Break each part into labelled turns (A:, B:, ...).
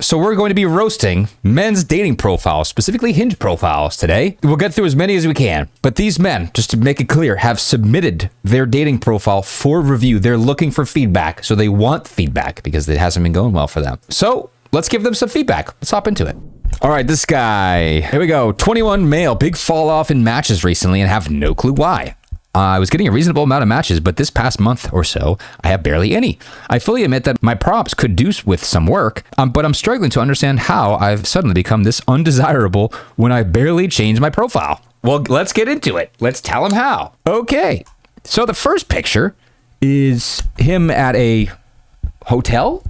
A: So we're going to be roasting men's dating profiles, specifically Hinge profiles today. We'll get through as many as we can. But these men, just to make it clear, have submitted their dating profile for review. They're looking for feedback. So they want feedback because it hasn't been going well for them. So let's give them some feedback. Let's hop into it. All right, this guy. Here we go. 21 male, big fall off in matches recently and have no clue why. I was getting a reasonable amount of matches, but this past month or so, I have barely any. I fully admit that my prompts could do with some work, but I'm struggling to understand how I've suddenly become this undesirable when I barely changed my profile. Well, let's get into it. Let's tell him how. Okay. So the first picture is him at a hotel.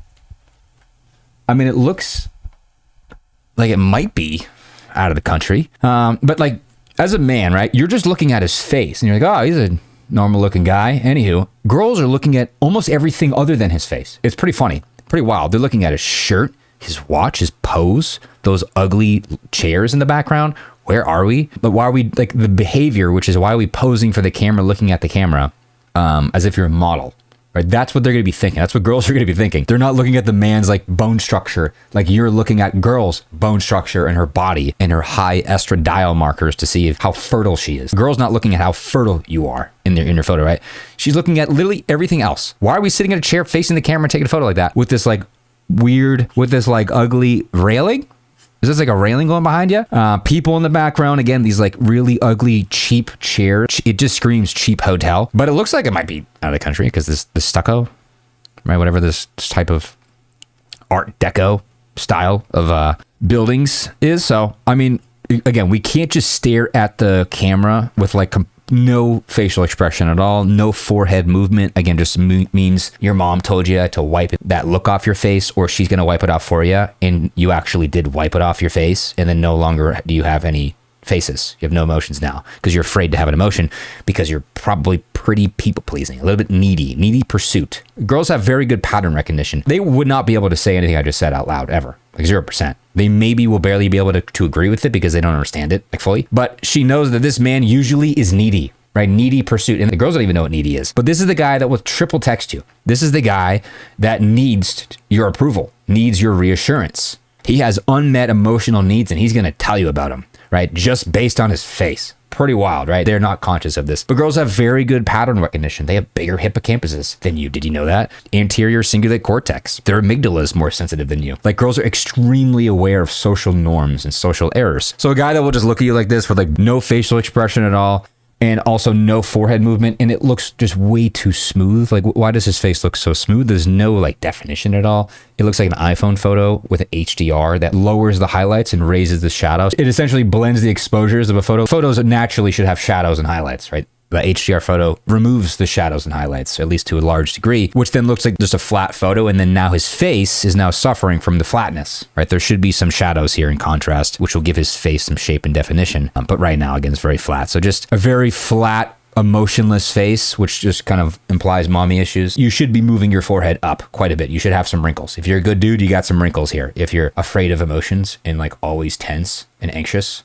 A: I mean, it looks like it might be out of the country, but like, as a man, right, you're just looking at his face and you're like, oh, he's a normal looking guy. Anywho, girls are looking at almost everything other than his face. It's pretty funny, pretty wild. They're looking at his shirt, his watch, his pose, those ugly chairs in the background. Where are we? But why are we, like, the behavior, which is why are we posing for the camera, looking at the camera as if you're a model? Right? That's what they're going to be thinking. That's what girls are going to be thinking. They're not looking at the man's like bone structure. Like you're looking at girl's bone structure and her body and her high estradiol markers to see how fertile she is. Girl's not looking at how fertile you are in your photo, right? She's looking at literally everything else. Why are we sitting in a chair facing the camera and taking a photo like that with this like weird, with this like ugly railing? Is this like a railing going behind you? People in the background. Again, these like really ugly, cheap chairs. It just screams cheap hotel. But it looks like it might be out of the country because this stucco, right? Whatever this type of Art Deco style of buildings is. So, I mean, again, we can't just stare at the camera with like no facial expression at all, no forehead movement. Again, just means your mom told you to wipe that look off your face, or she's going to wipe it off for you, and you actually did wipe it off your face, and then no longer do you have any faces. You have no emotions now because you're afraid to have an emotion because you're probably pretty people-pleasing, a little bit needy pursuit. Girls have very good pattern recognition. They would not be able to say anything I just said out loud ever, like 0%. They maybe will barely be able to agree with it because they don't understand it like fully. But she knows that this man usually is needy, right? Needy pursuit. And the girls don't even know what needy is. But this is the guy that will triple text you. This is the guy that needs your approval, needs your reassurance. He has unmet emotional needs and he's going to tell you about them, right? Just based on his face. Pretty wild, right? They're not conscious of this. But girls have very good pattern recognition. They have bigger hippocampuses than you. Did you know that? Anterior cingulate cortex. Their amygdala is more sensitive than you. Like girls are extremely aware of social norms and social errors. So a guy that will just look at you like this with like no facial expression at all, and also no forehead movement, and it looks just way too smooth. Like, why does his face look so smooth? There's no like definition at all. It looks like an iPhone photo with an HDR that lowers the highlights and raises the shadows. It essentially blends the exposures of a photo. Photos naturally should have shadows and highlights, right? The HDR photo removes the shadows and highlights, at least to a large degree, which then looks like just a flat photo. And then now his face is now suffering from the flatness, right? There should be some shadows here in contrast, which will give his face some shape and definition. But right now, again, it's very flat. So just a very flat, emotionless face, which just kind of implies mommy issues. You should be moving your forehead up quite a bit. You should have some wrinkles. If you're a good dude, you got some wrinkles here. If you're afraid of emotions and like always tense and anxious,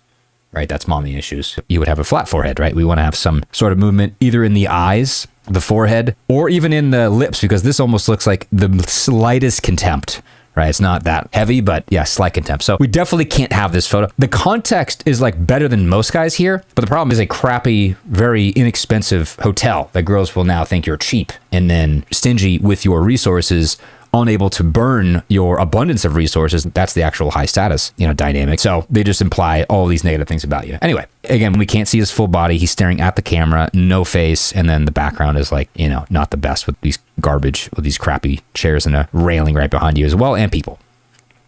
A: right? That's mommy issues. You would have a flat forehead, right? We want to have some sort of movement either in the eyes, the forehead, or even in the lips, because this almost looks like the slightest contempt, right? It's not that heavy, but yeah, slight contempt. So we definitely can't have this photo. The context is like better than most guys here, but the problem is a crappy, very inexpensive hotel that girls will now think you're cheap and then stingy with your resources, unable to burn your abundance of resources. That's the actual high status, dynamic. So they just imply all these negative things about you. Anyway, again, we can't see his full body. He's staring at the camera, no face. And then the background is like, not the best with these garbage, with these crappy chairs and a railing right behind you as well. And people.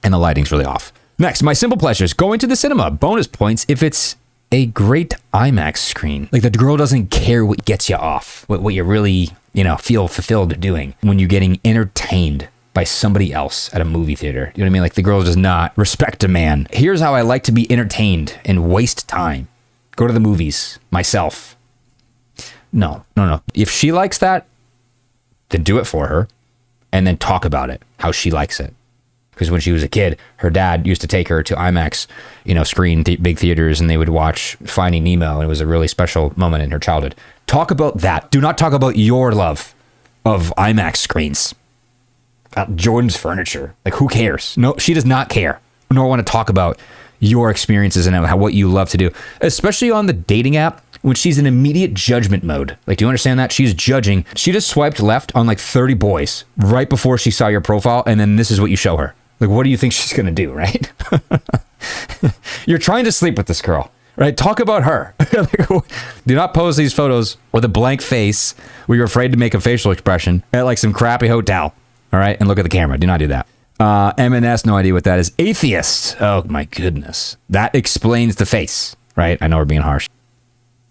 A: And the lighting's really off. Next, my simple pleasures. Going to the cinema. Bonus points if it's a great IMAX screen. Like the girl doesn't care what gets you off, what you really, feel fulfilled doing when you're getting entertained by somebody else at a movie theater. You know what I mean? Like the girl does not respect a man. Here's how I like to be entertained and waste time. Go to the movies myself. No. If she likes that, then do it for her and then talk about it, how she likes it. Because when she was a kid, her dad used to take her to IMAX, screen big theaters, and they would watch Finding Nemo. And it was a really special moment in her childhood. Talk about that. Do not talk about your love of IMAX screens. Jordan's furniture. Like, who cares? No, she does not care, nor want to talk about your experiences and what you love to do, especially on the dating app when she's in immediate judgment mode. Like, do you understand that? She's judging. She just swiped left on like 30 boys right before she saw your profile, and then this is what you show her. Like, what do you think she's going to do, right? You're trying to sleep with this girl, right? Talk about her. Do not post these photos with a blank face where you're afraid to make a facial expression at like some crappy hotel, all right? And look at the camera. Do not do that. M&S, no idea what that is. Atheist. Oh, my goodness. That explains the face, right? I know we're being harsh.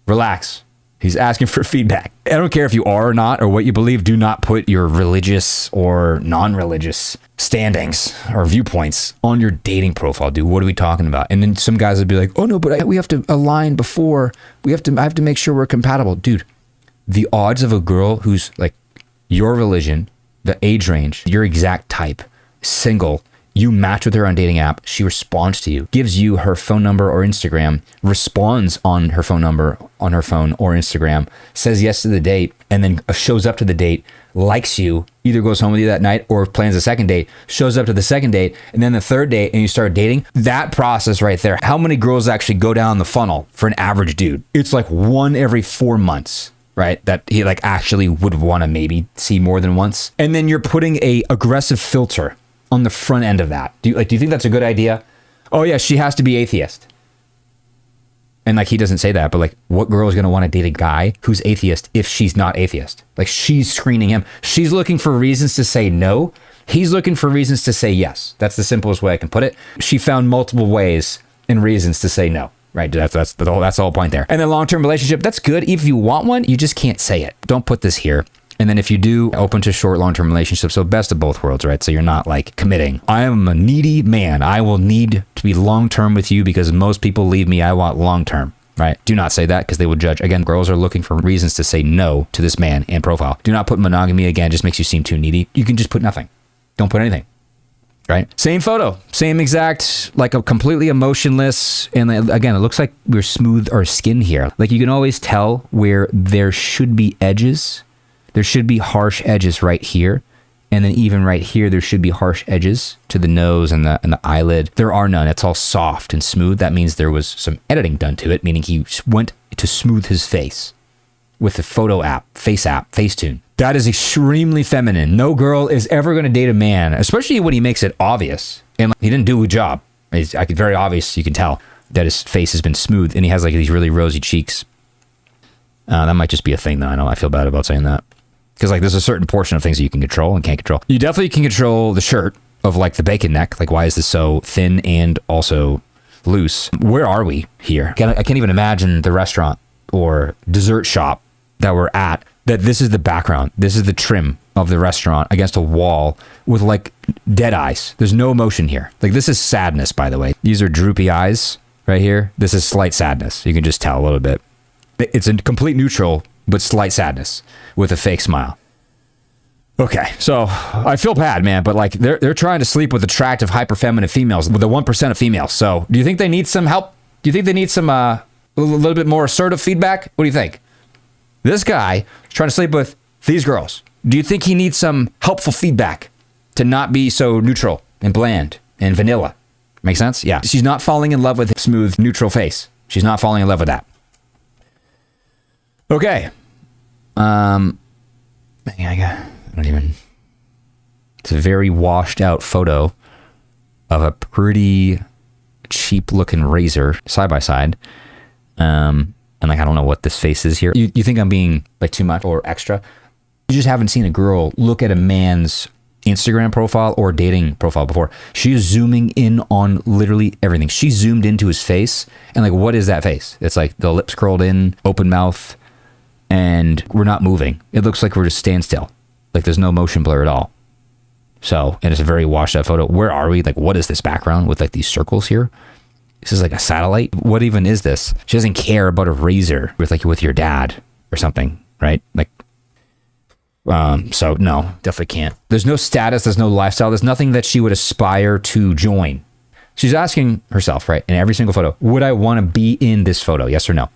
A: Relax. He's asking for feedback. I don't care if you are or not, or what you believe. Do not put your religious or non-religious standings or viewpoints on your dating profile, dude. What are we talking about? And then some guys would be like, oh no, but we have to align before. I have to make sure we're compatible. Dude, the odds of a girl who's like your religion, the age range, your exact type, single, you match with her on dating app, she responds to you, gives you her phone number or Instagram, responds on her phone number on her phone or Instagram, says yes to the date, and then shows up to the date, likes you, either goes home with you that night or plans a second date, shows up to the second date, and then the third date, and you start dating. That process right there, how many girls actually go down the funnel for an average dude? It's like 1 every 4 months. Right? That he like actually would want to maybe see more than once. And then you're putting a aggressive filter on the front end of that. Do you think that's a good idea? Oh yeah, she has to be atheist. And like, he doesn't say that, but like, what girl is going to want to date a guy who's atheist if she's not atheist? Like, she's screening him. She's looking for reasons to say no. He's looking for reasons to say yes. That's the simplest way I can put it. She found multiple ways and reasons to say no. Right, that's the whole point there. And then long-term relationship, that's good. If you want one, you just can't say it. Don't put this here. And then if you do, open to short long-term relationships. So best of both worlds, right? So you're not like committing. I am a needy man. I will need to be long-term with you because most people leave me. I want long-term, right? Do not say that because they will judge. Again, girls are looking for reasons to say no to this man and profile. Do not put monogamy. Again, just makes you seem too needy. You can just put nothing. Don't put anything. Right? Same photo, same exact, like a completely emotionless. And again, it looks like we're smooth our skin here. Like, you can always tell where there should be edges. There should be harsh edges right here. And then even right here, there should be harsh edges to the nose and the eyelid. There are none. It's all soft and smooth. That means there was some editing done to it, meaning he went to smooth his face with the photo app, Facetune. That is extremely feminine. No girl is ever going to date a man, especially when he makes it obvious. And like, he didn't do a good job. It's very obvious. You can tell that his face has been smooth and he has like these really rosy cheeks. That might just be a thing though. I know I feel bad about saying that. Because like, there's a certain portion of things that you can control and can't control. You definitely can control the shirt of like the bacon neck. Like, why is this so thin and also loose? Where are we here? I can't even imagine the restaurant or dessert shop that we're at, that this is the background. This is the trim of the restaurant against a wall with like dead eyes. There's no emotion here. Like, this is sadness, by the way. These are droopy eyes right here. This is slight sadness. You can just tell a little bit. It's a complete neutral, but slight sadness with a fake smile. Okay, so I feel bad, man, but like, they're trying to sleep with attractive, hyper feminine females, with the 1% of females. So do you think they need some help? Do you think they need some, a little bit more assertive feedback? What do you think? This guy is trying to sleep with these girls. Do you think he needs some helpful feedback to not be so neutral and bland and vanilla? Make sense? Yeah. She's not falling in love with his smooth, neutral face. She's not falling in love with that. Okay. I don't even... It's a very washed out photo of a pretty cheap looking razor side by side. And like, I don't know what this face is here. You think I'm being like too much or extra? You just haven't seen a girl look at a man's Instagram profile or dating profile before. She is zooming in on literally everything. She zoomed into his face, and like, what is that face? It's like the lips curled in, open mouth, and we're not moving. It looks like we're just standstill. Like, there's no motion blur at all. So, and it's a very washed out photo. Where are we? Like, what is this background with like these circles here? This is like a satellite. What even is this? She doesn't care about a razor with your dad or something, right? Like, so no, definitely can't. There's no status. There's no lifestyle. There's nothing that she would aspire to join. She's asking herself, right, in every single photo, would I want to be in this photo? Yes or no?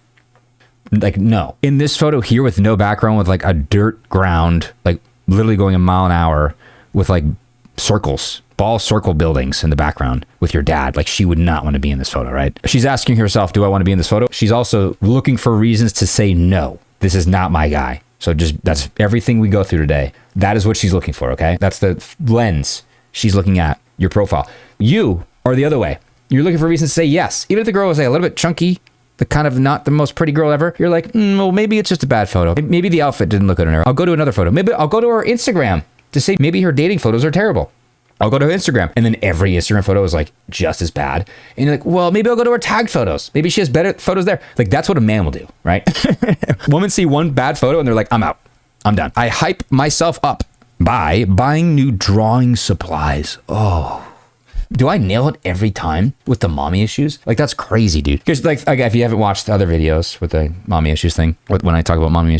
A: Like, no. In this photo here with no background, with like a dirt ground, like literally going a mile an hour with like circles, ball circle buildings in the background with your dad. Like, she would not want to be in this photo, right? She's asking herself, do I want to be in this photo? She's also looking for reasons to say, no, this is not my guy. So that's everything we go through today. That is what she's looking for, okay? That's the lens she's looking at your profile. You are the other way. You're looking for reasons to say yes. Even if the girl is like a little bit chunky, the kind of not the most pretty girl ever, you're like, well, maybe it's just a bad photo. Maybe the outfit didn't look good on her. I'll go to another photo. Maybe I'll go to her Instagram to say maybe her dating photos are terrible. I'll go to her Instagram. And then every Instagram photo is like just as bad. And you're like, well, maybe I'll go to her tagged photos. Maybe she has better photos there. Like, that's what a man will do, right? Women see one bad photo and they're like, I'm out. I'm done. I hype myself up by buying new drawing supplies. Oh, do I nail it every time with the mommy issues? Like, that's crazy, dude. Because like if you haven't watched the other videos with the mommy issues thing, when I talk about mommy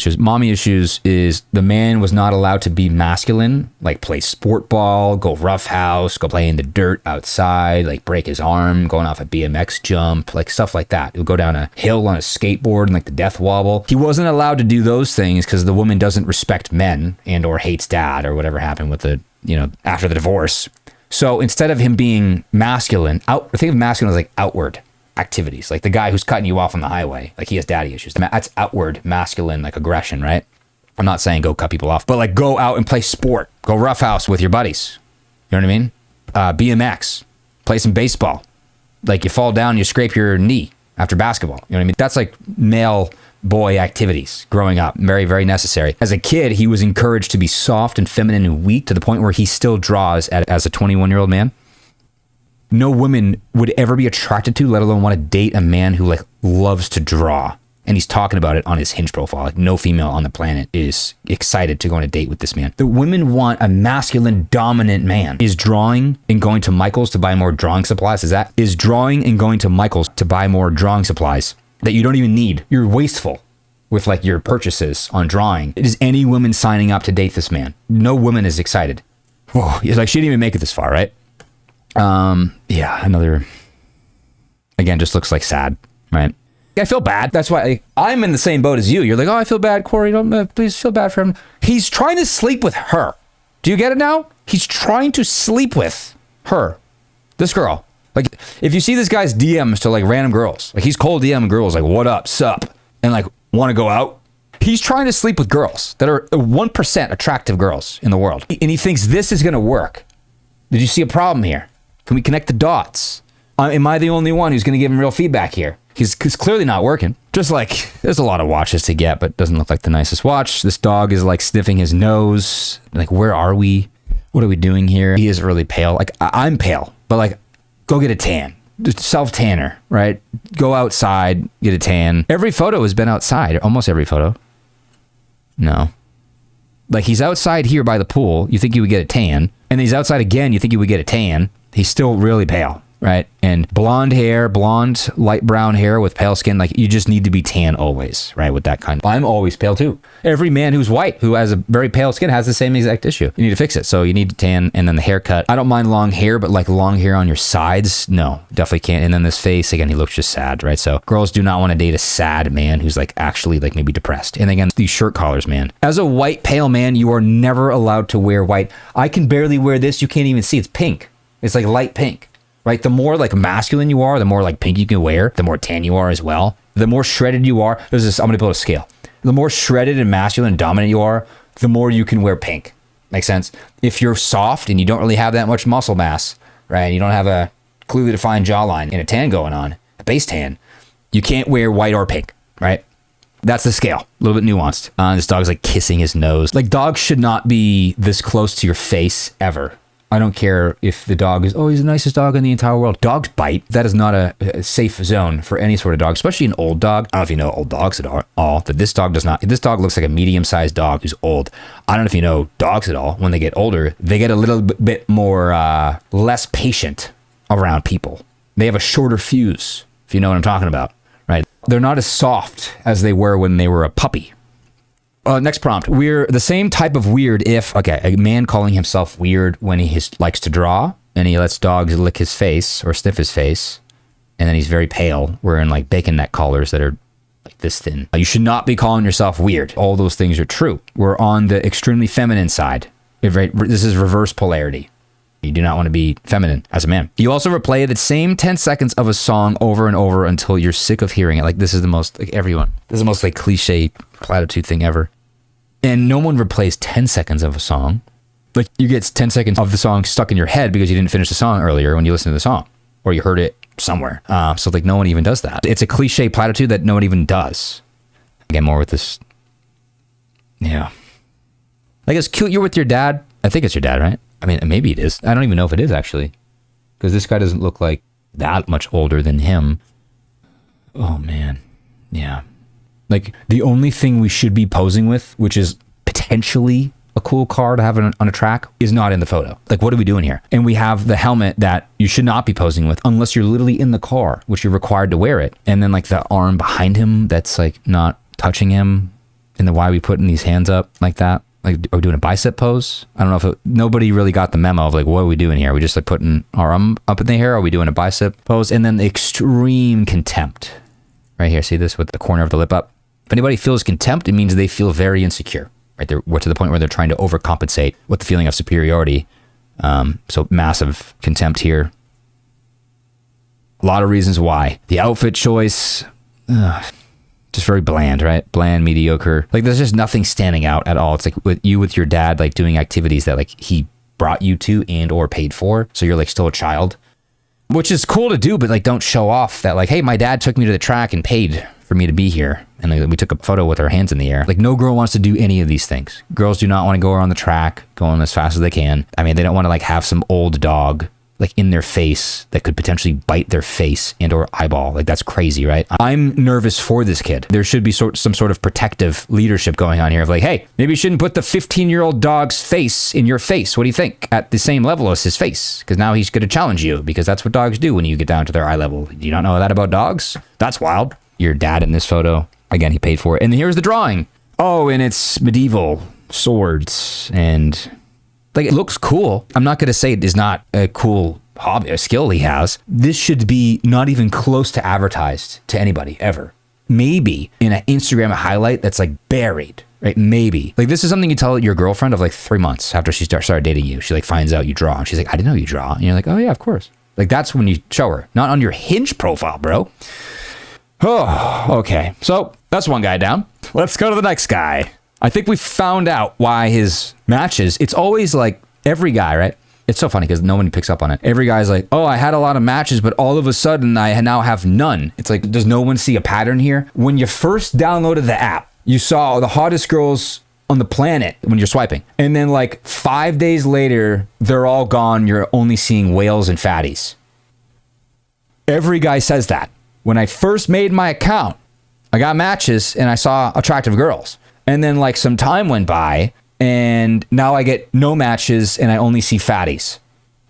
A: issues is the man was not allowed to be masculine, like play sport ball, go roughhouse, go play in the dirt outside, like break his arm, going off a BMX jump, like stuff like that. He'll go down a hill on a skateboard and like the death wobble. He wasn't allowed to do those things because the woman doesn't respect men and or hates dad or whatever happened with the, after the divorce. So instead of him being masculine, think of masculine as like outward activities, like the guy who's cutting you off on the highway, like he has daddy issues. That's outward masculine, like aggression, right? I'm not saying go cut people off, but like go out and play sport, go roughhouse with your buddies. You know what I mean? BMX, play some baseball. Like you fall down, you scrape your knee after basketball. You know what I mean? That's like male boy activities growing up. Very, very necessary. As a kid, he was encouraged to be soft and feminine and weak to the point where he still draws as a 21-year-old man. No woman would ever be attracted to, let alone want to date a man who like loves to draw. And he's talking about it on his Hinge profile. Like, no female on the planet is excited to go on a date with this man. The women want a masculine, dominant man. Is drawing and going to Michael's to buy more drawing supplies? Is drawing and going to Michael's to buy more drawing supplies that you don't even need? You're wasteful with like your purchases on drawing. Is any woman signing up to date this man? No woman is excited. Whoa, it's like she didn't even make it this far, right? Yeah, another, again, just looks like sad, right? I feel bad. That's why I'm in the same boat as you. You're like, oh, I feel bad, Corey. Don't please feel bad for him. He's trying to sleep with her. Do you get it now? He's trying to sleep with her. This girl. Like, if you see this guy's DMs to like random girls, like he's cold DMing girls like, what up, sup? And like, want to go out? He's trying to sleep with girls that are 1% attractive girls in the world. And he thinks this is going to work. Did you see a problem here? Can we connect the dots? Am I the only one who's going to give him real feedback here? He's clearly not working. Just like, there's a lot of watches to get, but doesn't look like the nicest watch. This dog is like sniffing his nose. Like, where are we? What are we doing here? He is really pale. Like, I'm pale, but like, go get a tan. Just self-tanner, right? Go outside, get a tan. Every photo has been outside. Almost every photo. No. Like, he's outside here by the pool. You think he would get a tan. And he's outside again. You think he would get a tan. He's still really pale. Right? And blonde hair, blonde, light brown hair with pale skin. Like, you just need to be tan always, right? With that kind. I'm always pale too. Every man who's white, who has a very pale skin, has the same exact issue. You need to fix it. So you need to tan, and then the haircut. I don't mind long hair, but like long hair on your sides, no, definitely can't. And then this face, again, he looks just sad, right? So girls do not want to date a sad man who's like actually like maybe depressed. And again, these shirt collars, man. As a white, pale man, you are never allowed to wear white. I can barely wear this. You can't even see. It's pink. It's like light pink. Right? The more like masculine you are, the more like pink you can wear, the more tan you are as well. The more shredded you are, I'm going to put a scale. The more shredded and masculine and dominant you are, the more you can wear pink. Makes sense? If you're soft and you don't really have that much muscle mass, right? You don't have a clearly defined jawline and a tan going on, a base tan, you can't wear white or pink, right? That's the scale. A little bit nuanced. This dog's like kissing his nose. Like, dogs should not be this close to your face ever. I don't care if the dog is, oh, he's the nicest dog in the entire world. Dogs bite. That is not a safe zone for any sort of dog, especially an old dog. I don't know if you know old dogs at all, but this dog does not. This dog looks like a medium-sized dog who's old. I don't know if you know dogs at all. When they get older, they get a little bit more, less patient around people. They have a shorter fuse, if you know what I'm talking about, right? They're not as soft as they were when they were a puppy. Next prompt. We're the same type of weird if, okay, a man calling himself weird when he likes to draw and he lets dogs lick his face or sniff his face, and then he's very pale, wearing like bacon neck collars that are like this thin. You should not be calling yourself weird. All those things are true. We're on the extremely feminine side. Right? This is reverse polarity. You do not want to be feminine as a man. You also replay the same 10 seconds of a song over and over until you're sick of hearing it. Like, this is the most, like, everyone. This is the most, like, cliche platitude thing ever. And no one replays 10 seconds of a song. Like, you get 10 seconds of the song stuck in your head because you didn't finish the song earlier when you listened to the song. Or you heard it somewhere. So, like, no one even does that. It's a cliche platitude that no one even does. Again, more with this. Yeah. Like, it's cute you're with your dad. I think it's your dad, right? I mean, maybe it is. I don't even know if it is, actually. Because this guy doesn't look like that much older than him. Oh, man. Yeah. Like, the only thing we should be posing with, which is potentially a cool car to have on a track, is not in the photo. Like, what are we doing here? And we have the helmet that you should not be posing with unless you're literally in the car, which you're required to wear it. And then, like, the arm behind him that's, like, not touching him. And then why are we putting these hands up like that? Like, are we doing a bicep pose? I don't know if nobody really got the memo of, like, what are we doing here? Are we just, like, putting our arm up in the air? Are we doing a bicep pose? And then the extreme contempt. Right here, see this with the corner of the lip up? If anybody feels contempt, it means they feel very insecure. Right, we're to the point where they're trying to overcompensate with the feeling of superiority. So massive contempt here. A lot of reasons why. The outfit choice, just very bland, right? Bland, mediocre. Like, there's just nothing standing out at all. It's like with your dad, like, doing activities that, like, he brought you to and or paid for. So you're, like, still a child, which is cool to do, but, like, don't show off that, like, hey, my dad took me to the track and paid for me to be here. And, like, we took a photo with our hands in the air. Like, no girl wants to do any of these things. Girls do not want to go around the track going as fast as they can. I mean, they don't want to, like, have some old dog, like, in their face that could potentially bite their face and or eyeball. Like, that's crazy, right? I'm nervous for this kid. There should be some sort of protective leadership going on here of, like, hey, maybe you shouldn't put the 15-year-old dog's face in your face. What do you think? At the same level as his face. Because now he's going to challenge you, because that's what dogs do when you get down to their eye level. Do you not know that about dogs? That's wild. Your dad in this photo, again, he paid for it. And here's the drawing. Oh, and it's medieval swords and, like, it looks cool. I'm not going to say it is not a cool hobby, a skill he has. This should be not even close to advertised to anybody ever. Maybe in an Instagram highlight that's, like, buried, right? Maybe. Like, this is something you tell your girlfriend of, like, 3 months after she started dating you. She, like, finds out you draw. And she's like, I didn't know you draw. And you're like, oh, yeah, of course. Like, that's when you show her. Not on your Hinge profile, bro. Oh, okay. So that's one guy down. Let's go to the next guy. I think we found out why his matches, it's always like every guy, right? It's so funny because no one picks up on it. Every guy's like, oh, I had a lot of matches, but all of a sudden I now have none. It's like, does no one see a pattern here? When you first downloaded the app, you saw the hottest girls on the planet when you're swiping. And then, like, 5 days later, they're all gone. You're only seeing whales and fatties. Every guy says that. When I first made my account, I got matches and I saw attractive girls. And then, like, some time went by and now I get no matches and I only see fatties.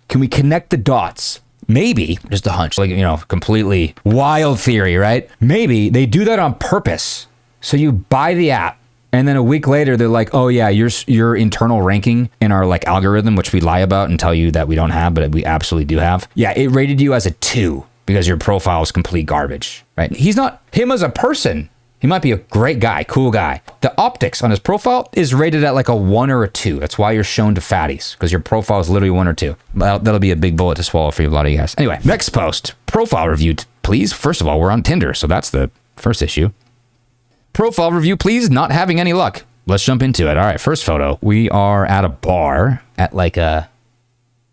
A: Can we connect the dots? Maybe, just a hunch, like, you know, completely wild theory, right? Maybe they do that on purpose. So you buy the app and then a week later they're like, oh yeah, your internal ranking in our, like, algorithm, which we lie about and tell you that we don't have, but we absolutely do have. Yeah, it rated you as a 2. Because your profile is complete garbage, right? He's not him as a person. He might be a great guy, cool guy. The optics on his profile is rated at, like, a 1 or a 2. That's why you're shown to fatties, because your profile is literally 1 or 2. That'll be a big bullet to swallow for a lot of you guys. Anyway, next post. Profile review, please. First of all, we're on Tinder, so that's the first issue. Profile review, please. Not having any luck. Let's jump into it. All right, first photo. We are at a bar at, like, a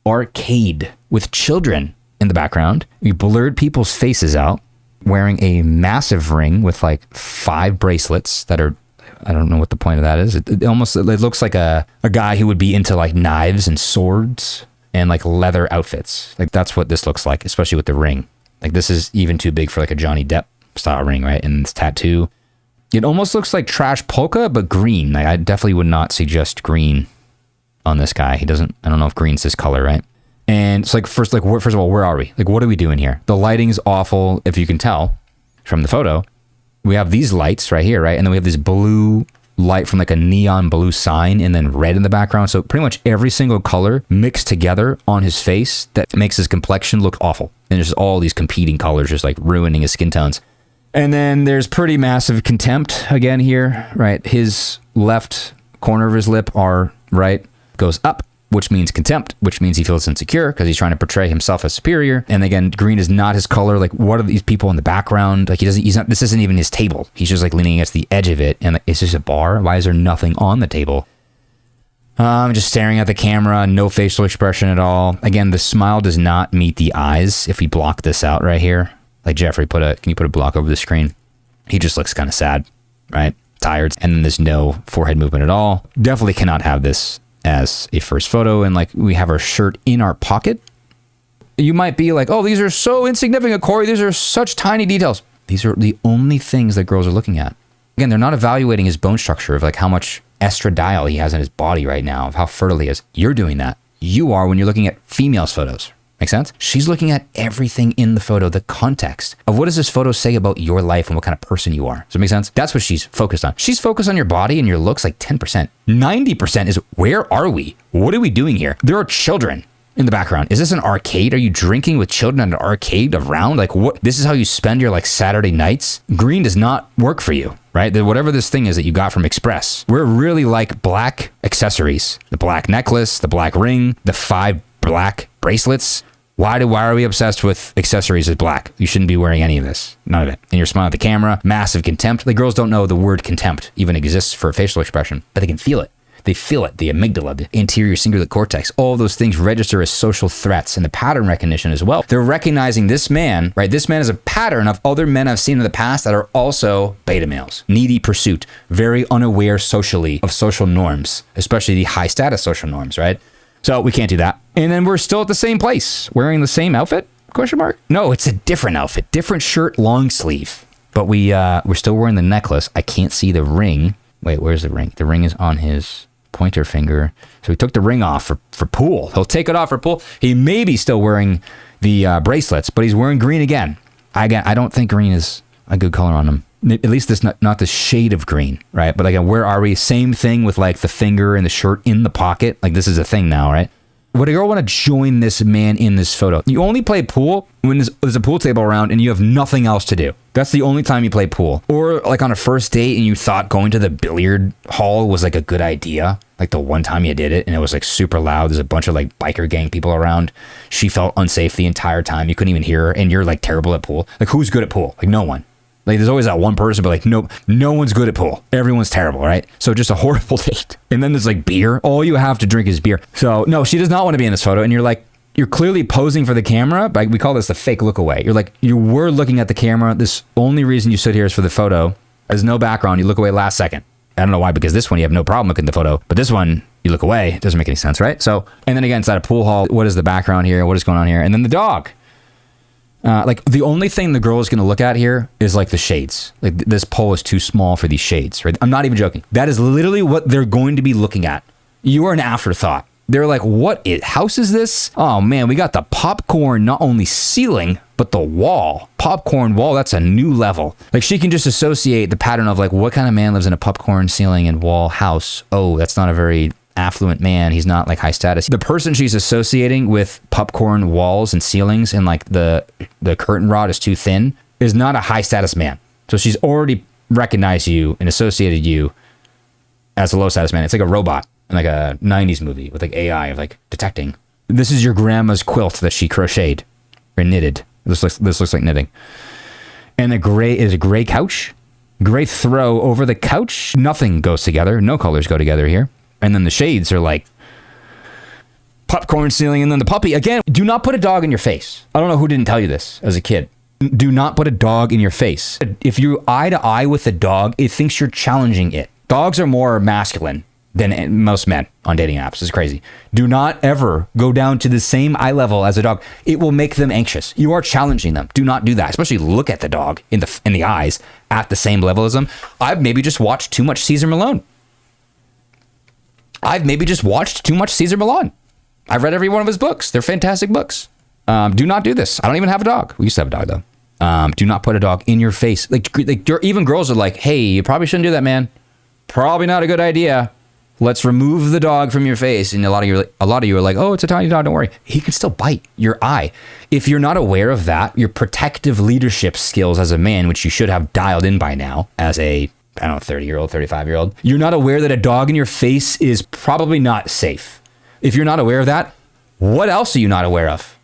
A: arcade with children in the background. We blurred people's faces out, wearing a massive ring with, like, 5 bracelets that are, I don't know what the point of that is. It looks like a guy who would be into, like, knives and swords and, like, leather outfits. Like, that's what this looks like, especially with the ring. Like, this is even too big for, like, a Johnny Depp style ring, right? And this tattoo. It almost looks like trash polka, but green. Like, I definitely would not suggest green on this guy. I don't know if green's his color, right? And it's like, first of all, where are we? Like, what are we doing here? The lighting's awful, if you can tell from the photo. We have these lights right here, right? And then we have this blue light from, like, a neon blue sign and then red in the background. So pretty much every single color mixed together on his face that makes his complexion look awful. And there's all these competing colors just, like, ruining his skin tones. And then there's pretty massive contempt again here, right? His left corner of his lip are right, goes up. which means contempt, which means he feels insecure because he's trying to portray himself as superior. And again, green is not his color. Like, what are these people in the background? Like, this isn't even his table. He's just like leaning against the edge of it. And like, it's just a bar. Why is there nothing on the table? Just staring at the camera, no facial expression at all. Again, the smile does not meet the eyes. If we block this out right here, like Jeffrey, can you put a block over the screen? He just looks kind of sad, right? Tired. And then there's no forehead movement at all. Definitely cannot have this as a first photo. And like, we have our shirt in our pocket. You might be like, oh, these are so insignificant, Corey. These are such tiny details. These are the only things that girls are looking at. Again, they're not evaluating his bone structure of like how much estradiol he has in his body right now, of how fertile he is. You're doing that. You are when you're looking at females' photos. Make sense? She's looking at everything in the photo, the context of what does this photo say about your life and what kind of person you are. Does that make sense? That's what she's focused on. She's focused on your body and your looks like 10%. 90% is where are we? What are we doing here? There are children in the background. Is this an arcade? Are you drinking with children at an arcade around? Like, what? This is how you spend your like Saturday nights? Green does not work for you, right? Whatever this thing is that you got from Express. We're really like black accessories. The black necklace, the black ring, the 5 black bracelets. Why are we obsessed with accessories as black? You shouldn't be wearing any of this. None of it. And you're smiling at the camera. Massive contempt. The girls don't know the word contempt even exists for a facial expression, but they can feel it. They feel it, the amygdala, the anterior cingulate cortex. All those things register as social threats and the pattern recognition as well. They're recognizing this man, right? This man is a pattern of other men I've seen in the past that are also beta males. Needy pursuit, very unaware socially of social norms, especially the high status social norms, right? So we can't do that. And then we're still at the same place, wearing the same outfit? Question mark? No, it's a different outfit, different shirt, long sleeve. But we're still wearing the necklace. I can't see the ring. Wait, where's the ring? The ring is on his pointer finger. So he took the ring off for pool. He'll take it off for pool. He may be still wearing the bracelets, but he's wearing green again. I don't think green is a good color on him. At least this not the shade of green, right? But again, where are we? Same thing with like the finger and the shirt in the pocket. Like this is a thing now, right? Would a girl want to join this man in this photo? You only play pool when there's a pool table around and you have nothing else to do. That's the only time you play pool. Or like on a first date and you thought going to the billiard hall was like a good idea. Like the one time you did it and it was like super loud. There's a bunch of like biker gang people around. She felt unsafe the entire time. You couldn't even hear her and you're like terrible at pool. Like who's good at pool? Like no one. Like there's always that one person, but like no one's good at pool. Everyone's terrible, right? So just a horrible date. And then there's like beer. All you have to drink is beer. So no, she does not want to be in this photo. And you're clearly posing for the camera. But we call this the fake look away. You're like, you were looking at the camera. This only reason you stood here is for the photo. There's no background. You look away last second. I don't know why, because this one you have no problem looking at the photo. But this one, you look away. It doesn't make any sense, right? So, and then again, it's at a pool hall. What is the background here? What is going on here? And then the dog. Like the only thing the girl is going to look at here is like the shades. Like this pole is too small for these shades, right? I'm not even joking. That is literally what they're going to be looking at. You are an afterthought. They're like, what house is this? Oh man, we got the popcorn, not only ceiling, but the wall. Popcorn wall, that's a new level. Like she can just associate the pattern of like, what kind of man lives in a popcorn ceiling and wall house? Oh, that's not a very affluent man. He's not like high status. The person she's associating with popcorn walls and ceilings and like the curtain rod is too thin is not a high status man. So she's already recognized you and associated you as a low status man. It's like a robot in like a 90s movie with like AI of like detecting. This is your grandma's quilt that she crocheted or knitted. This looks like knitting. And a gray couch. Gray throw over the couch. Nothing goes together. No colors go together here. And then the shades are like popcorn ceiling. And then the puppy. Again, do not put a dog in your face. I don't know who didn't tell you this as a kid. Do not put a dog in your face. If you're eye to eye with a dog, it thinks you're challenging it. Dogs are more masculine than most men on dating apps. It's crazy. Do not ever go down to the same eye level as a dog. It will make them anxious. You are challenging them. Do not do that. Especially look at the dog in the eyes at the same level as them. I've maybe just watched too much Cesar Millan. I've read every one of his books. They're fantastic books. Do not do this. I don't even have a dog. We used to have a dog though. Do not put a dog in your face. Like even girls are like, hey, you probably shouldn't do that, man. Probably not a good idea. Let's remove the dog from your face. And a lot of you are like, oh, it's a tiny dog. Don't worry. He can still bite your eye. If you're not aware of that, your protective leadership skills as a man, which you should have dialed in by now as a, 30-year-old, 35-year-old, you're not aware that a dog in your face is probably not safe. If you're not aware of that, what else are you not aware of?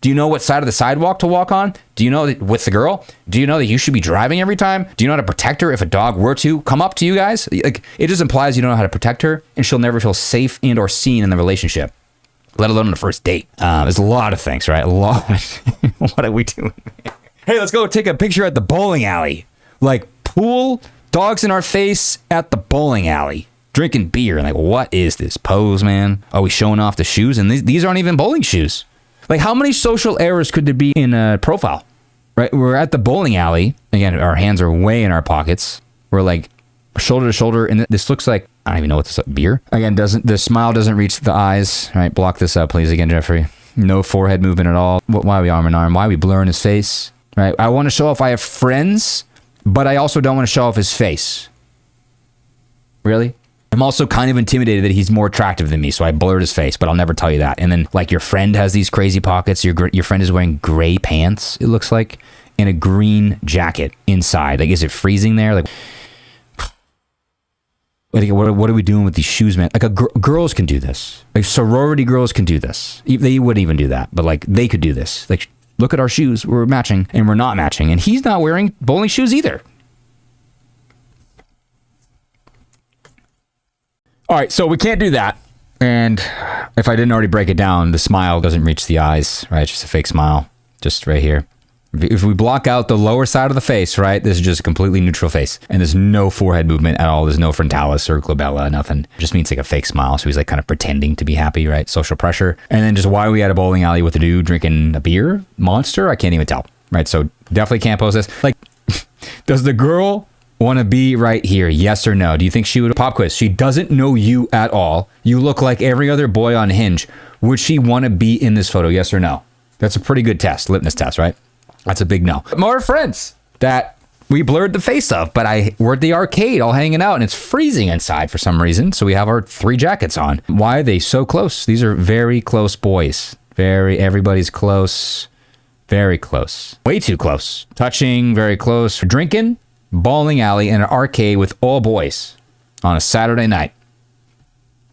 A: Do you know what side of the sidewalk to walk on? Do you know that with the girl? Do you know that you should be driving every time? Do you know how to protect her if a dog were to come up to you guys? Like, it just implies you don't know how to protect her, and she'll never feel safe and or seen in the relationship, let alone on the first date. There's a lot of things, right? A lot. What are we doing? Hey, let's go take a picture at the bowling alley. Like, pool, dogs in our face at the bowling alley, drinking beer. And like, what is this pose, man? Are we showing off the shoes? And these aren't even bowling shoes. Like, how many social errors could there be in a profile? Right? We're at the bowling alley. Again, our hands are way in our pockets. We're like shoulder to shoulder. And this looks like, I don't even know what this is, beer. Again, the smile doesn't reach the eyes. All right, block this up, please. Again, Jeffrey. No forehead movement at all. Why are we arm in arm? Why are we blurring his face? Right? I want to show off I have friends, but I also don't want to show off his face. Really? I'm also kind of intimidated that he's more attractive than me, so I blurred his face, but I'll never tell you that. And then, like, your friend has these crazy pockets. Your friend is wearing gray pants, it looks like, and a green jacket inside. Like, is it freezing there? Like, what are we doing with these shoes, man? Like, girls can do this. Like, sorority girls can do this. They wouldn't even do that, but, like, they could do this. Like, look at our shoes. We're matching, and we're not matching. And he's not wearing bowling shoes either. All right, so we can't do that. And if I didn't already break it down, the smile doesn't reach the eyes, right? It's just a fake smile, just right here. If we block out the lower side of the face, right, this is just a completely neutral face. And there's no forehead movement at all. There's no frontalis or glabella, nothing. It just means like a fake smile. So he's like kind of pretending to be happy, right? Social pressure. And then just why are we at a bowling alley with a dude drinking a beer? Monster? I can't even tell, right? So definitely can't post this. Like, does the girl want to be right here? Yes or no? Do you think she would? Pop quiz. She doesn't know you at all. You look like every other boy on Hinge. Would she want to be in this photo? Yes or no? That's a pretty good test, litmus test, right? That's a big no. More friends that we blurred the face of, but we're at the arcade all hanging out and it's freezing inside for some reason. So we have our 3 jackets on. Why are they so close? These are very close boys. Everybody's close. Very close. Way too close. Touching, very close. Drinking, bowling alley, and an arcade with all boys on a Saturday night.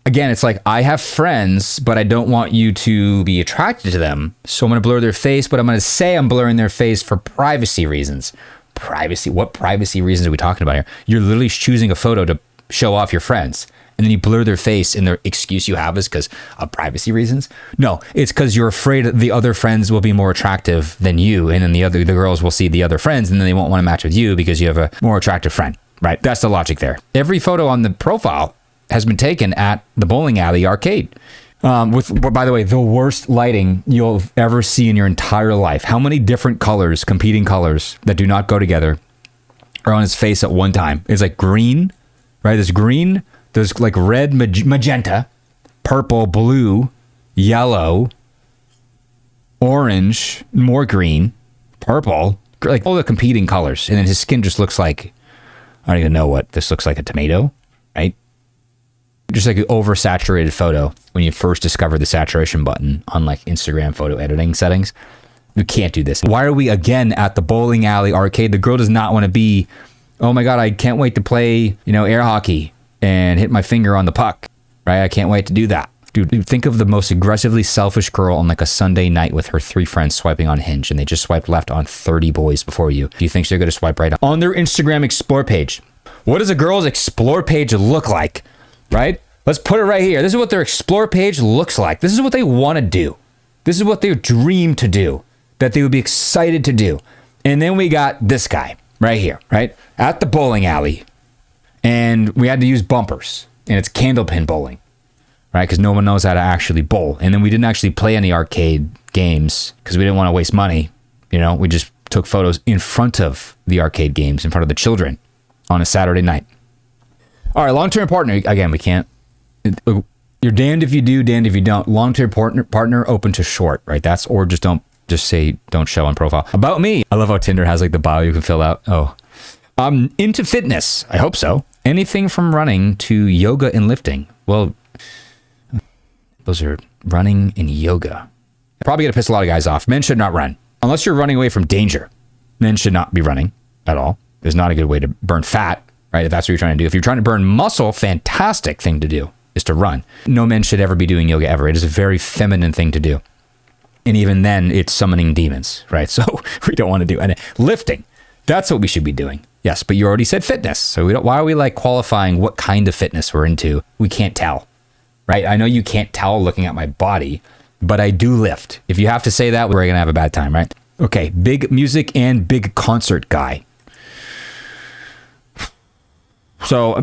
A: Again, it's like, I have friends, but I don't want you to be attracted to them. So I'm going to blur their face, but I'm going to say I'm blurring their face for privacy reasons. Privacy? What privacy reasons are we talking about here? You're literally choosing a photo to show off your friends, and then you blur their face, and the excuse you have is because of privacy reasons? No, it's because you're afraid the other friends will be more attractive than you, and then the girls will see the other friends, and then they won't want to match with you because you have a more attractive friend, right? That's the logic there. Every photo on the profile has been taken at the bowling alley arcade. With, by the way, the worst lighting you'll ever see in your entire life. How many different colors, competing colors that do not go together are on his face at one time? It's like green, right? There's green, there's like red, magenta, purple, blue, yellow, orange, more green, purple, like all the competing colors. And then his skin just looks like, I don't even know what this looks like, a tomato, right? Just like an oversaturated photo when you first discover the saturation button on like Instagram photo editing settings. You can't do this. Why are we again at the bowling alley arcade? The girl does not want to be, oh my God, I can't wait to play, air hockey and hit my finger on the puck, right? I can't wait to do that. Dude, think of the most aggressively selfish girl on like a Sunday night with her 3 friends swiping on Hinge, and they just swiped left on 30 boys before you. Do you think they're going to swipe right on their Instagram Explore page? What does a girl's Explore page look like? Right? Let's put it right here. This is what their Explore page looks like. This is what they want to do. This is what they dream to do, that they would be excited to do. And then we got this guy right here, right? At the bowling alley. And we had to use bumpers. And it's candlepin bowling, right? Because no one knows how to actually bowl. And then we didn't actually play any arcade games because we didn't want to waste money. We just took photos in front of the arcade games, in front of the children on a Saturday night. All right, long-term partner. Again, we can't. You're damned if you do, damned if you don't. Long-term partner open to short, right? That's, or just say don't show on profile. About me. I love how Tinder has like the bio you can fill out. Oh, I'm into fitness. I hope so. Anything from running to yoga and lifting. Well, those are running and yoga. Probably gonna piss a lot of guys off. Men should not run unless you're running away from danger. Men should not be running at all. It's not a good way to burn fat. Right, if that's what you're trying to do. If you're trying to burn muscle, fantastic thing to do is to run. No men should ever be doing yoga ever. It is a very feminine thing to do. And even then, it's summoning demons, right? So we don't want to do. And lifting, that's what we should be doing. Yes, but you already said fitness. So we don't. Why are we like qualifying what kind of fitness we're into? We can't tell, right? I know you can't tell looking at my body, but I do lift. If you have to say that, we're going to have a bad time, right? Okay, big music and big concert guy. So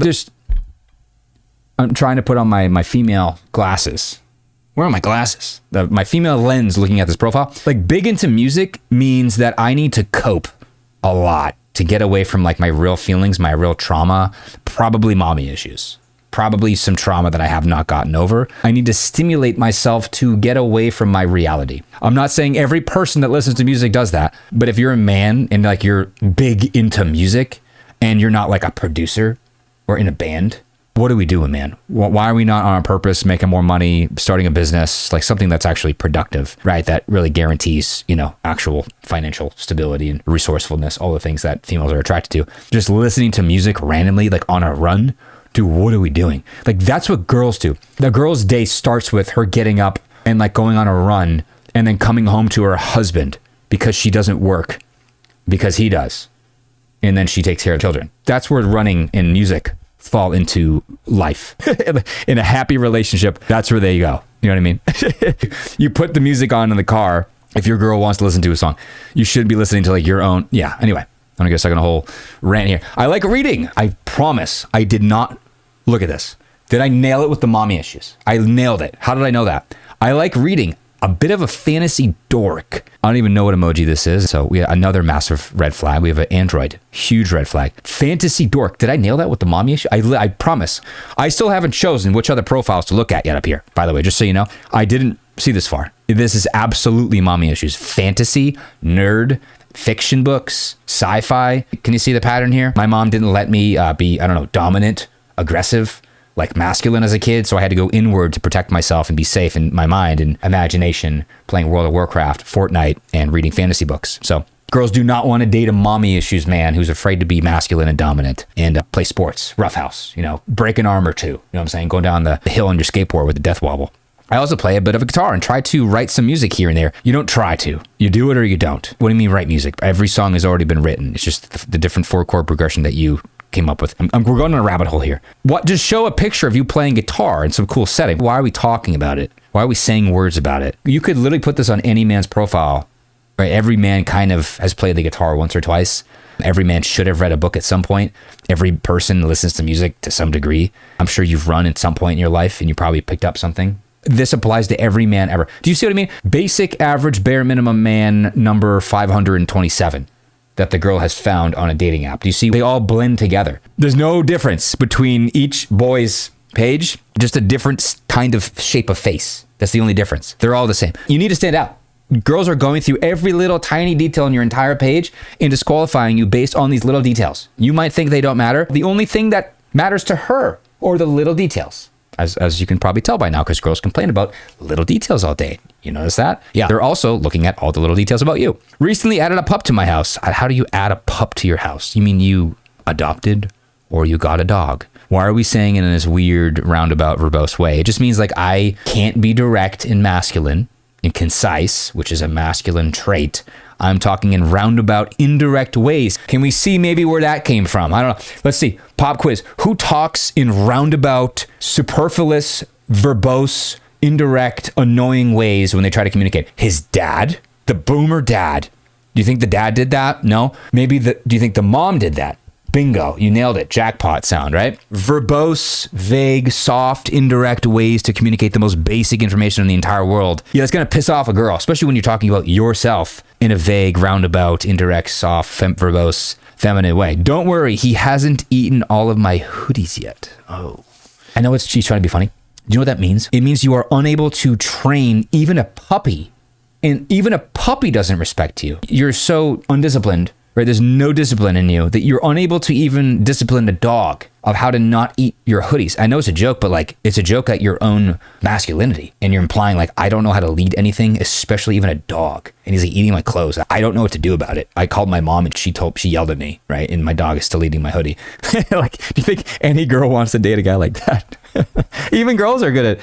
A: I'm trying to put on my female glasses. Where are my glasses? My female lens looking at this profile. Like big into music means that I need to cope a lot to get away from like my real feelings, my real trauma, probably mommy issues, probably some trauma that I have not gotten over. I need to stimulate myself to get away from my reality. I'm not saying every person that listens to music does that, but if you're a man and like you're big into music and you're not like a producer or in a band, what are we doing, man? Why are we not on our purpose, making more money, starting a business, like something that's actually productive, right? That really guarantees, actual financial stability and resourcefulness, all the things that females are attracted to. Just listening to music randomly, like on a run, dude, what are we doing? Like that's what girls do. The girl's day starts with her getting up and like going on a run and then coming home to her husband because she doesn't work, because he does. And then she takes care of children. That's where running and music fall into life. In a happy relationship, that's where they go. You know what I mean? You put the music on in the car. If your girl wants to listen to a song, you should be listening to like your own. Yeah. Anyway, I'm gonna get stuck on a whole rant here. I like reading. I promise I did not look at this. Did I nail it with the mommy issues? I nailed it. How did I know that? I like reading. A bit of a fantasy dork. I don't even know what emoji this is. So we have another massive red flag. We have an Android, huge red flag. Fantasy dork. Did I nail that with the mommy issue? I promise. I still haven't chosen which other profiles to look at yet up here. By the way, just so you know, I didn't see this far. This is absolutely mommy issues. Fantasy, nerd, fiction books, sci-fi. Can you see the pattern here? My mom didn't let me be, dominant, aggressive, like masculine as a kid, so I had to go inward to protect myself and be safe in my mind and imagination, playing World of Warcraft, Fortnite, and reading fantasy books. So girls do not want to date a mommy issues man who's afraid to be masculine and dominant and play sports, roughhouse, break an arm or two. You know what I'm saying? Going down the hill on your skateboard with the death wobble. I also play a bit of a guitar and try to write some music here and there. You don't try to. You do it or you don't. What do you mean write music? Every song has already been written. It's just the different 4-chord progression that you came up with. We're going on a rabbit hole here. Just show a picture of you playing guitar in some cool setting. Why are we talking about it? Why are we saying words about it? You could literally put this on any man's profile, right? Every man kind of has played the guitar once or twice. Every man should have read a book at some point. Every person listens to music to some degree. I'm sure you've run at some point in your life and you probably picked up something. This applies to every man ever. Do you see what I mean? Basic, average, bare minimum man number 527. That the girl has found on a dating app. Do you see? They all blend together. There's no difference between each boy's page, just a different kind of shape of face. That's the only difference. They're all the same. You need to stand out. Girls are going through every little tiny detail on your entire page and disqualifying you based on these little details. You might think they don't matter. The only thing that matters to her are the little details. As you can probably tell by now, because girls complain about little details all day. You notice that? Yeah. They're also looking at all the little details about you. Recently added a pup to my house. How do you add a pup to your house? You mean you adopted or you got a dog? Why are we saying it in this weird roundabout verbose way? It just means like I can't be direct and masculine and concise, which is a masculine trait. I'm talking in roundabout, indirect ways. Can we see maybe where that came from? I don't know. Let's see. Pop quiz. Who talks in roundabout, superfluous, verbose, indirect, annoying ways when they try to communicate? His dad? The boomer dad. Do you think the dad did that? No. Maybe do you think the mom did that? Bingo. You nailed it. Jackpot sound, right? Verbose, vague, soft, indirect ways to communicate the most basic information in the entire world. Yeah, that's going to piss off a girl, especially when you're talking about yourself in a vague, roundabout, indirect, soft, verbose, feminine way. Don't worry. He hasn't eaten all of my hoodies yet. Oh. I know she's trying to be funny. Do you know what that means? It means you are unable to train even a puppy. And even a puppy doesn't respect you. You're so undisciplined. Right? There's no discipline in you that you're unable to even discipline a dog of how to not eat your hoodies. I know it's a joke, but like it's a joke at your own masculinity. And you're implying like, I don't know how to lead anything, especially even a dog. And he's like eating my clothes. I don't know what to do about it. I called my mom and she yelled at me, right? And my dog is still eating my hoodie. Like, do you think any girl wants to date a guy like that? Even girls are good at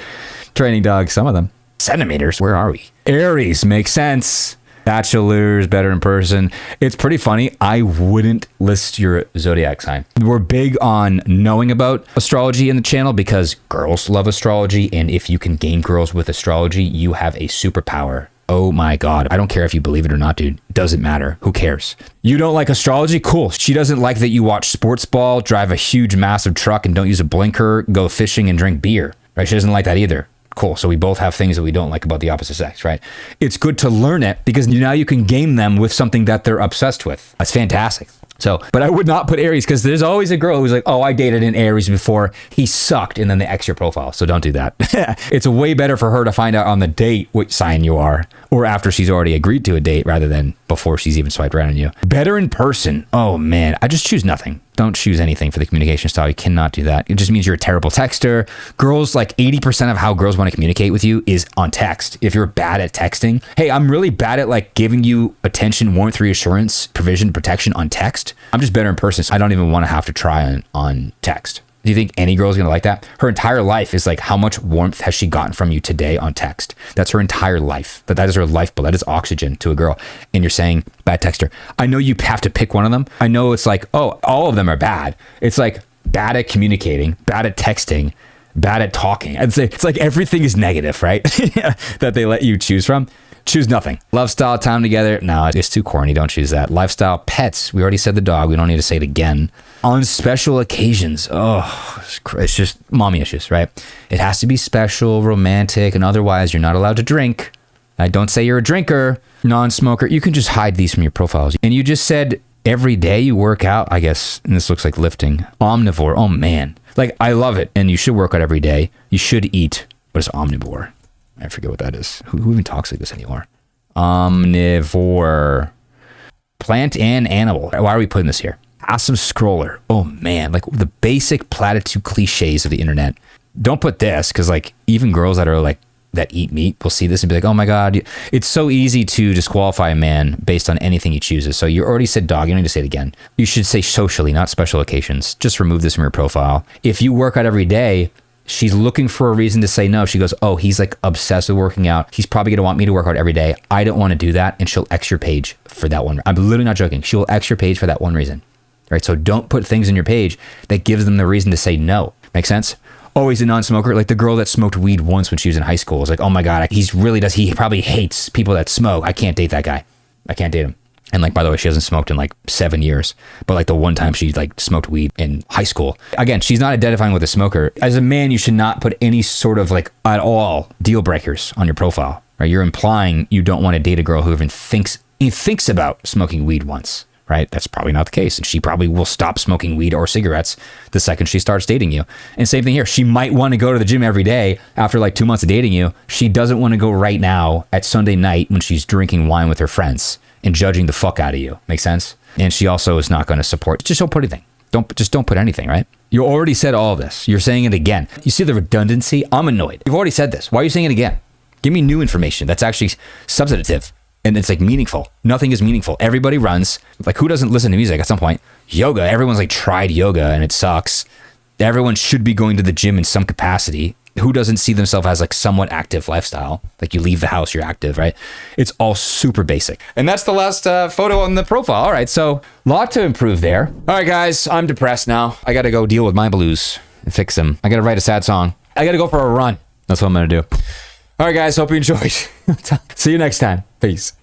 A: training dogs, some of them. Centimeters, where are we? Aries makes sense. Bachelors, better in person. It's pretty funny. I wouldn't list your zodiac sign. We're big on knowing about astrology in the channel because girls love astrology. And if you can game girls with astrology, you have a superpower. Oh my God. I don't care if you believe it or not, dude. Doesn't matter. Who cares? You don't like astrology? Cool. She doesn't like that you watch sports ball, drive a huge, massive truck and don't use a blinker, go fishing and drink beer, right? She doesn't like that either. Cool. So we both have things that we don't like about the opposite sex, right? It's good to learn it because now you can game them with something that they're obsessed with. That's fantastic. So, but I would not put Aries because there's always a girl who's like, oh, I dated an Aries before. He sucked. And then they X your profile. So don't do that. It's way better for her to find out on the date which sign you are or after she's already agreed to a date rather than before she's even swiped right on you. Better in person. Oh man, I just choose nothing. Don't choose anything for the communication style. You cannot do that. It just means you're a terrible texter. Girls, like 80% of how girls want to communicate with you is on text. If you're bad at texting, hey, I'm really bad at like giving you attention, warmth, reassurance, provision, protection on text. I'm just better in person. So I don't even want to have to try on text. Do you think any girl is going to like that? Her entire life is like, how much warmth has she gotten from you today on text? That's her entire life. That is her lifeblood. That is oxygen to a girl. And you're saying, bad texter. I know you have to pick one of them. I know it's like, oh, all of them are bad. It's like bad at communicating, bad at texting, bad at talking. I'd say it's like everything is negative, right? That they let you choose from. Choose nothing. Love style, time together. No, it's too corny. Don't choose that. Lifestyle, pets. We already said the dog. We don't need to say it again. On special occasions. Oh, it's just mommy issues, right? It has to be special, romantic, and otherwise you're not allowed to drink. I don't say you're a drinker, non-smoker. You can just hide these from your profiles. And you just said every day you work out, I guess, and this looks like lifting. Omnivore. Oh, man. Like, I love it. And you should work out every day. You should eat. What is omnivore? I forget what that is. Who even talks like this anymore? Omnivore. Plant and animal. Why are we putting this here? Awesome scroller. Oh man, like the basic platitude cliches of the internet. Don't put this because like even girls that are like that eat meat will see this and be like, oh my God, it's so easy to disqualify a man based on anything he chooses. So you already said dog. You don't need to say it again. You should say socially, not special occasions. Just remove this from your profile. If you work out every day, she's looking for a reason to say no. She goes, oh, he's like obsessed with working out. He's probably going to want me to work out every day. I don't want to do that. And she'll X your page for that one. I'm literally not joking. She will X your page for that one reason. Right? So don't put things in your page that gives them the reason to say no. Make sense? Oh, he's a non-smoker. Like the girl that smoked weed once when she was in high school was like, oh my God, he probably hates people that smoke. I can't date that guy. I can't date him. And like, by the way, she hasn't smoked in like 7 years, but like the one time she like smoked weed in high school. Again, she's not identifying with a smoker. As a man, you should not put any sort of like at all deal breakers on your profile, right? You're implying you don't want to date a girl who even thinks about smoking weed once, right? That's probably not the case. And she probably will stop smoking weed or cigarettes the second she starts dating you. And same thing here. She might want to go to the gym every day after like 2 months of dating you. She doesn't want to go right now at Sunday night when she's drinking wine with her friends and judging the fuck out of you. Make sense? And she also is not going to support. Just don't put anything. Don't put anything, right? You already said all this. You're saying it again. You see the redundancy? I'm annoyed. You've already said this. Why are you saying it again? Give me new information that's actually substantive and it's like meaningful. Nothing is meaningful. Everybody runs. Like who doesn't listen to music at some point? Yoga. Everyone's like tried yoga and it sucks. Everyone should be going to the gym in some capacity. Who doesn't see themselves as like somewhat active lifestyle? Like you leave the house, you're active, right? It's all super basic. And that's the last photo on the profile. All right, so a lot to improve there. All right, guys, I'm depressed now. I got to go deal with my blues and fix them. I got to write a sad song. I got to go for a run. That's what I'm going to do. All right, guys, hope you enjoyed. See you next time. Peace.